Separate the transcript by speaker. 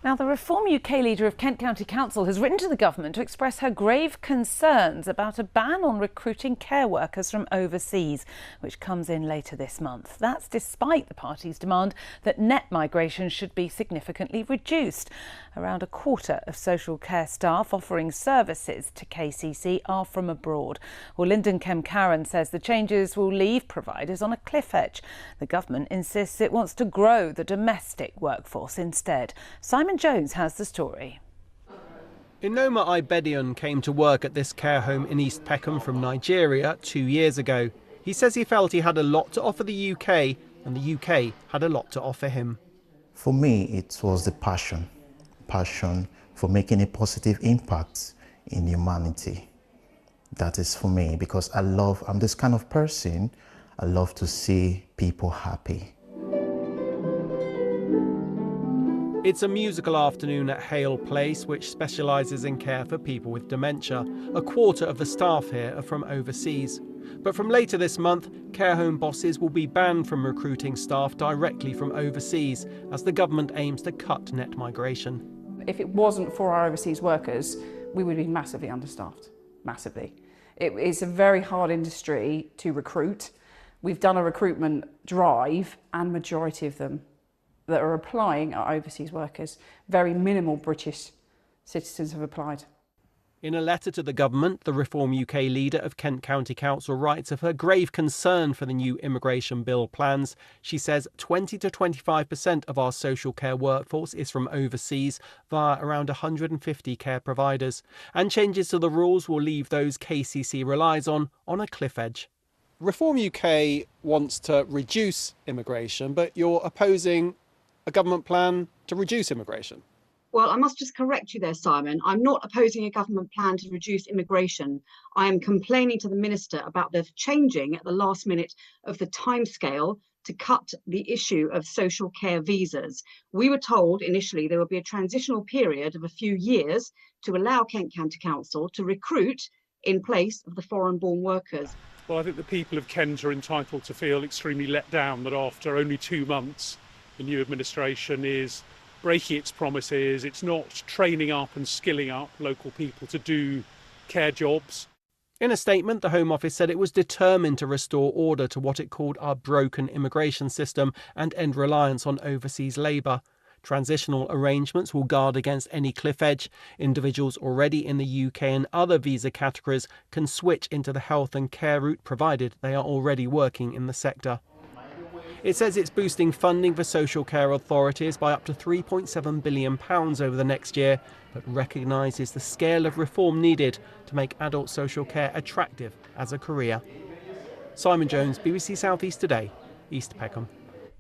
Speaker 1: Now, the Reform UK leader of Kent County Council has written to the government to express her grave concerns about a ban on recruiting care workers from overseas, which comes in later this month. That's despite the party's demand that net migration should be significantly reduced. Around a quarter of social care staff offering services to KCC are from abroad. Well, Lyndon Kemp-Carran says the changes will leave providers on a cliff edge. The government insists it wants to grow the domestic workforce instead. Simon Jones has the story.
Speaker 2: Inoma Ibedion came to work at this care home in East Peckham from Nigeria 2 years ago. He says he felt he had a lot to offer the UK and the UK had a lot to offer him.
Speaker 3: For me, it was the passion for making a positive impact in humanity. That is for me, because I'm this kind of person. I love to see people happy.
Speaker 2: It's a musical afternoon at Hale Place, which specialises in care for people with dementia. A quarter of the staff here are from overseas. But from later this month, care home bosses will be banned from recruiting staff directly from overseas, as the government aims to cut net migration.
Speaker 4: If it wasn't for our overseas workers, we would be massively understaffed, massively. It's a very hard industry to recruit. We've done a recruitment drive, and majority of them that are applying are overseas workers. Very minimal British citizens have applied.
Speaker 2: In a letter to the government, the Reform UK leader of Kent County Council writes of her grave concern for the new immigration bill plans. She says 20 to 25% of our social care workforce is from overseas via around 150 care providers. And changes to the rules will leave those KCC relies on a cliff edge. Reform UK wants to reduce immigration, but you're opposing a government plan to reduce immigration.
Speaker 5: Well, I must just correct you there, Simon. I'm not opposing a government plan to reduce immigration. I am complaining to the Minister about the changing at the last minute of the timescale to cut the issue of social care visas. We were told initially there would be a transitional period of a few years to allow Kent County Council to recruit in place of the foreign-born workers.
Speaker 6: Well, I think the people of Kent are entitled to feel extremely let down that after only 2 months, the new administration is breaking its promises. It's not training up and skilling up local people to do care jobs.
Speaker 2: In a statement, the Home Office said it was determined to restore order to what it called our broken immigration system and end reliance on overseas labour. Transitional arrangements will guard against any cliff edge. Individuals already in the UK and other visa categories can switch into the health and care route provided they are already working in the sector. It says it's boosting funding for social care authorities by up to £3.7 billion over the next year, but recognises the scale of reform needed to make adult social care attractive as a career. Simon Jones, BBC South East Today, East Peckham.